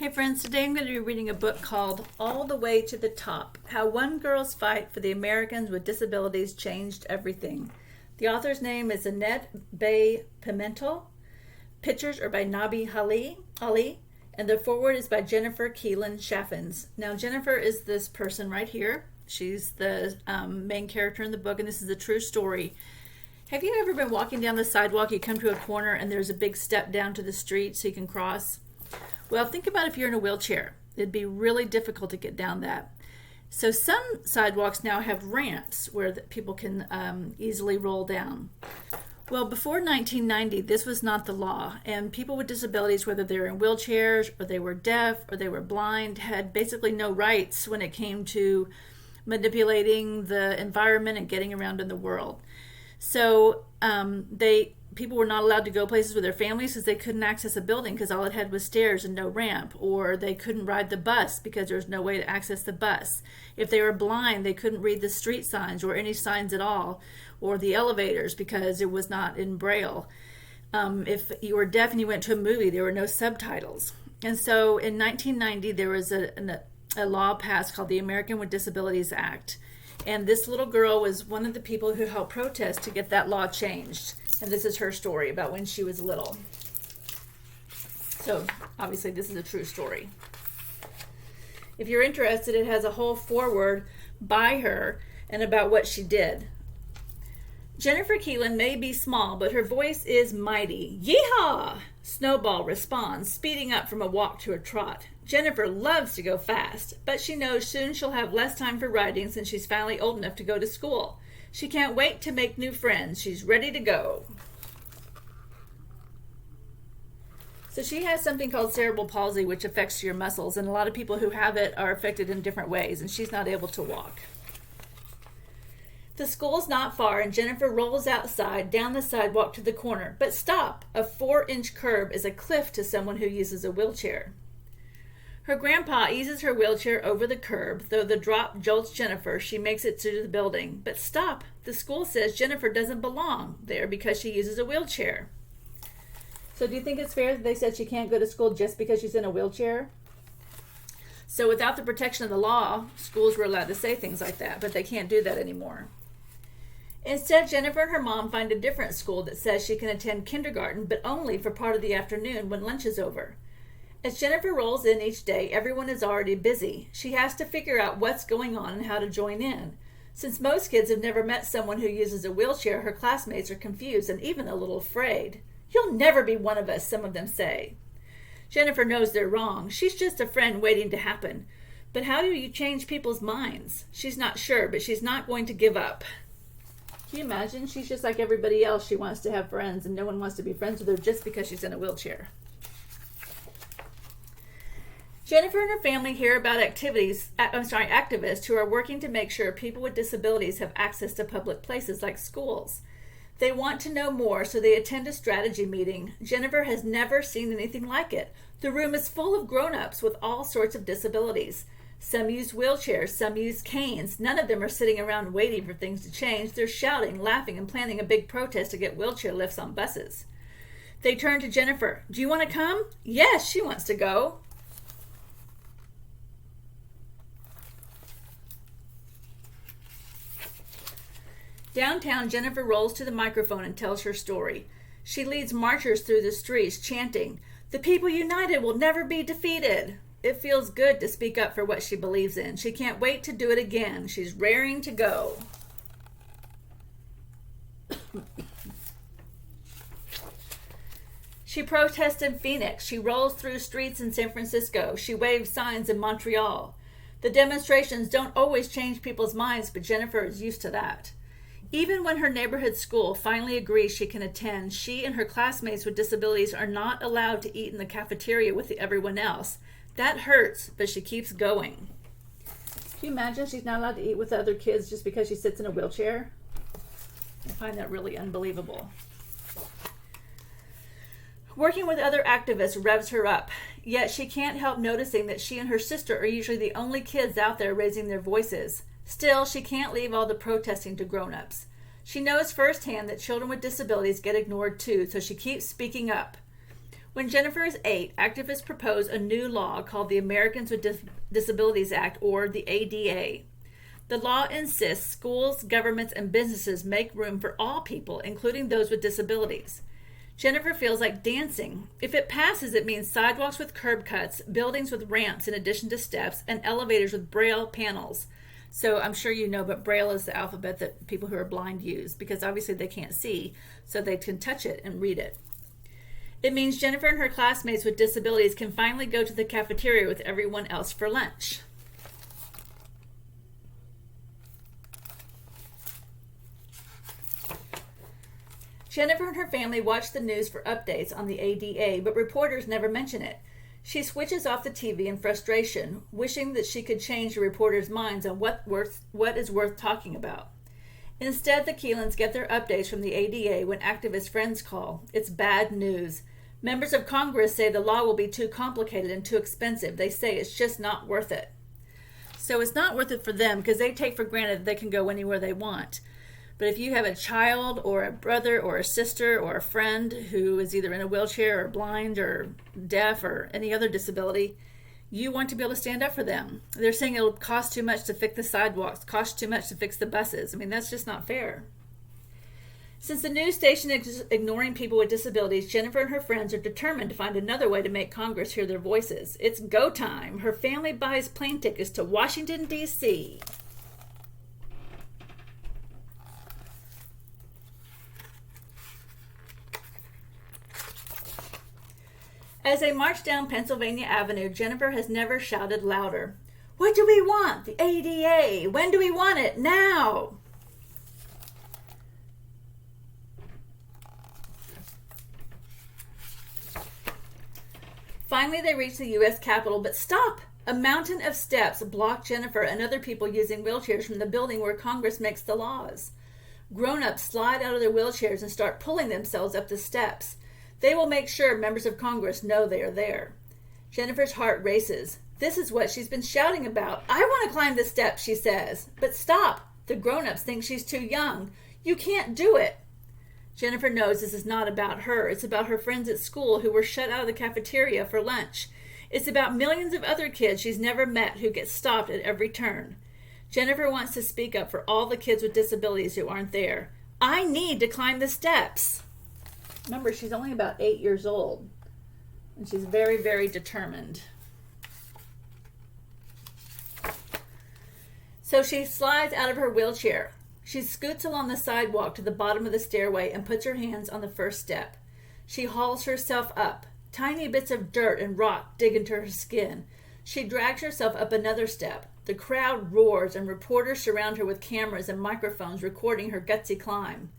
Hey friends, today I'm going to be reading a book called All the Way to the Top, How One Girl's Fight for the Americans with Disabilities Changed Everything. The author's name is Annette Pimentel. Pictures are by Nabi Ali, and the foreword is by Jennifer Keelan Chaffins. Now Jennifer is this person right here. She's the main character in the book, and this is a true story. Have you ever been walking down the sidewalk, you come to a corner and there's a big step down to the street so you can cross? Well, think about if you're in a wheelchair. It'd be really difficult to get down that. So some sidewalks now have ramps where people can easily roll down. Well, before 1990, this was not the law, and people with disabilities, whether they were in wheelchairs or they were deaf or they were blind, had basically no rights when it came to manipulating the environment and getting around in the world. So people were not allowed to go places with their families because they couldn't access a building because all it had was stairs and no ramp, or they couldn't ride the bus because there was no way to access the bus. If they were blind, they couldn't read the street signs or any signs at all, or the elevators because it was not in Braille. If you were deaf and you went to a movie, there were no subtitles. And so in 1990, there was a law passed called the American with Disabilities Act. And this little girl was one of the people who helped protest to get that law changed. And this is her story about when she was little. So obviously this is a true story. If you're interested, it has a whole foreword by her and about what she did. Jennifer Keelan may be small, but her voice is mighty. Yeehaw! Snowball responds, speeding up from a walk to a trot. Jennifer loves to go fast, but she knows soon she'll have less time for riding since she's finally old enough to go to school. She can't wait to make new friends. She's ready to go. So she has something called cerebral palsy, which affects your muscles, and a lot of people who have it are affected in different ways, and she's not able to walk. The school's not far, and Jennifer rolls outside down the sidewalk to the corner. But stop! A 4-inch curb is a cliff to someone who uses a wheelchair. Her grandpa eases her wheelchair over the curb. Though the drop jolts Jennifer, she makes it to the building. But stop! The school says Jennifer doesn't belong there because she uses a wheelchair. So do you think it's fair that they said she can't go to school just because she's in a wheelchair? So without the protection of the law, schools were allowed to say things like that, but they can't do that anymore. Instead, Jennifer and her mom find a different school that says she can attend kindergarten, but only for part of the afternoon when lunch is over. As Jennifer rolls in each day, everyone is already busy. She has to figure out what's going on and how to join in. Since most kids have never met someone who uses a wheelchair, her classmates are confused and even a little afraid. "You'll never be one of us," some of them say. Jennifer knows they're wrong. She's just a friend waiting to happen. But how do you change people's minds? She's not sure, but she's not going to give up. Can you imagine? She's just like everybody else. She wants to have friends, and no one wants to be friends with her just because she's in a wheelchair. Jennifer and her family hear about activists who are working to make sure people with disabilities have access to public places like schools. They want to know more, so they attend a strategy meeting. Jennifer has never seen anything like it. The room is full of grown-ups with all sorts of disabilities. Some use wheelchairs, some use canes. None of them are sitting around waiting for things to change. They're shouting, laughing, and planning a big protest to get wheelchair lifts on buses. They turn to Jennifer. "Do you want to come?" "Yes," she wants to go. Downtown, Jennifer rolls to the microphone and tells her story. She leads marchers through the streets, chanting, "The people united will never be defeated." It feels good to speak up for what she believes in. She can't wait to do it again. She's raring to go. She protests in Phoenix. She rolls through streets in San Francisco. She waves signs in Montreal. The demonstrations don't always change people's minds, but Jennifer is used to that. Even when her neighborhood school finally agrees she can attend, she and her classmates with disabilities are not allowed to eat in the cafeteria with everyone else. That hurts, but she keeps going. Can you imagine she's not allowed to eat with other kids just because she sits in a wheelchair? I find that really unbelievable. Working with other activists revs her up, yet she can't help noticing that she and her sister are usually the only kids out there raising their voices. Still, she can't leave all the protesting to grown-ups. She knows firsthand that children with disabilities get ignored too, so she keeps speaking up. When Jennifer is 8, activists propose a new law called the Americans with Disabilities Act, or the ADA. The law insists schools, governments, and businesses make room for all people, including those with disabilities. Jennifer feels like dancing. If it passes, it means sidewalks with curb cuts, buildings with ramps in addition to steps, and elevators with braille panels. So I'm sure you know, but braille is the alphabet that people who are blind use, because obviously they can't see, so they can touch it and read it. It means Jennifer and her classmates with disabilities can finally go to the cafeteria with everyone else for lunch. Jennifer and her family watch the news for updates on the ADA, but reporters never mention it. She switches off the TV in frustration, wishing that she could change the reporters' minds on what is worth talking about. Instead, the Keelans get their updates from the ADA when activist friends call. It's bad news. Members of Congress say the law will be too complicated and too expensive. They say it's just not worth it. So it's not worth it for them because they take for granted that they can go anywhere they want. But if you have a child or a brother or a sister or a friend who is either in a wheelchair or blind or deaf or any other disability, you want to be able to stand up for them. They're saying it'll cost too much to fix the sidewalks, cost too much to fix the buses. I mean, that's just not fair. Since the news station is ignoring people with disabilities, Jennifer and her friends are determined to find another way to make Congress hear their voices. It's go time. Her family buys plane tickets to Washington, D.C. As they march down Pennsylvania Avenue, Jennifer has never shouted louder. What do we want? The ADA. When do we want it? Now. Finally, they reach the U.S. Capitol, but stop! A mountain of steps block Jennifer and other people using wheelchairs from the building where Congress makes the laws. Grown-ups slide out of their wheelchairs and start pulling themselves up the steps. They will make sure members of Congress know they are there. Jennifer's heart races. This is what she's been shouting about. I want to climb the steps, she says. But stop! The grown-ups think she's too young. You can't do it. Jennifer knows this is not about her. It's about her friends at school who were shut out of the cafeteria for lunch. It's about millions of other kids she's never met who get stopped at every turn. Jennifer wants to speak up for all the kids with disabilities who aren't there. I need to climb the steps. Remember, she's only about 8 years old, and she's very, very determined. So she slides out of her wheelchair. She scoots along the sidewalk to the bottom of the stairway and puts her hands on the first step. She hauls herself up. Tiny bits of dirt and rock dig into her skin. She drags herself up another step. The crowd roars and reporters surround her with cameras and microphones recording her gutsy climb.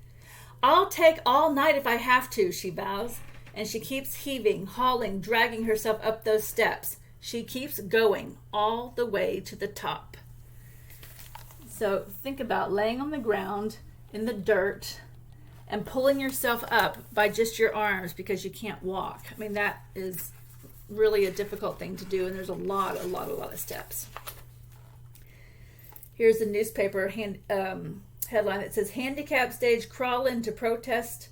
I'll take all night if I have to, she vows. And she keeps heaving, hauling, dragging herself up those steps. She keeps going all the way to the top. So think about laying on the ground in the dirt and pulling yourself up by just your arms because you can't walk. I mean, that is really a difficult thing to do, and there's a lot of steps. Here's the newspaper headline that says, Handicap stage crawl in protest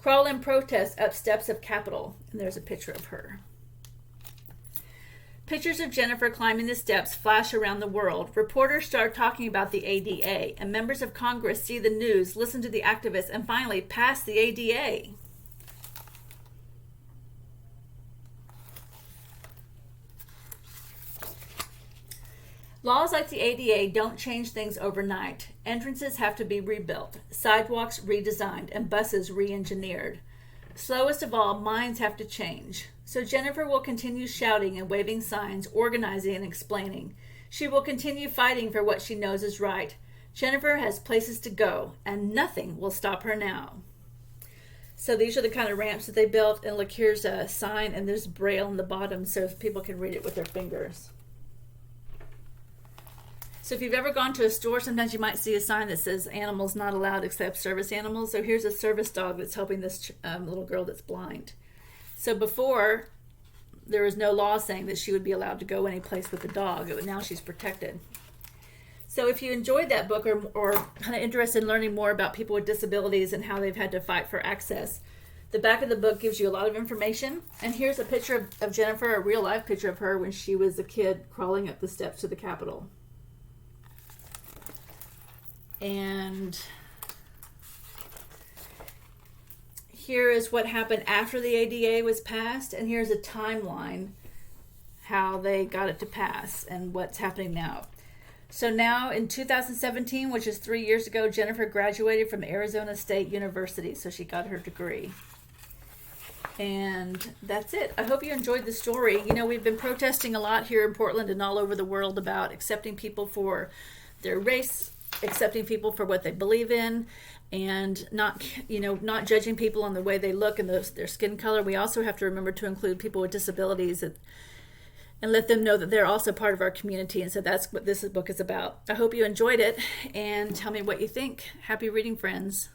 up steps of Capitol. And there's a picture of her. Pictures of Jennifer climbing the steps flash around the world. Reporters start talking about the ADA, and members of Congress see the news, listen to the activists, and finally pass the ADA. Laws like the ADA don't change things overnight. Entrances have to be rebuilt, sidewalks redesigned, and buses re-engineered. Slowest of all, minds have to change. So Jennifer will continue shouting and waving signs, organizing and explaining. She will continue fighting for what she knows is right. Jennifer has places to go, and nothing will stop her now. So these are the kind of ramps that they built. And look, here's a sign, and there's braille on the bottom so people can read it with their fingers. So if you've ever gone to a store, sometimes you might see a sign that says animals not allowed except service animals. So here's a service dog that's helping this little girl that's blind. So before, there was no law saying that she would be allowed to go any place with the dog. Now she's protected. So if you enjoyed that book or kind of interested in learning more about people with disabilities and how they've had to fight for access, The back of the book gives you a lot of information. And here's a picture of Jennifer, a real life picture of her when she was a kid crawling up the steps to the Capitol. And here is what happened after the ADA was passed. And here's a timeline, how they got it to pass and what's happening now. So now in 2017, which is 3 years ago, Jennifer graduated from Arizona State University. So she got her degree. And that's it. I hope you enjoyed the story. You know, we've been protesting a lot here in Portland and all over the world about accepting people for their race, accepting people for what they believe in, and not judging people on the way they look and their skin color. We also have to remember to include people with disabilities and let them know that they're also part of our community. And so that's what this book is about. I hope you enjoyed it, and tell me what you think. Happy reading, friends.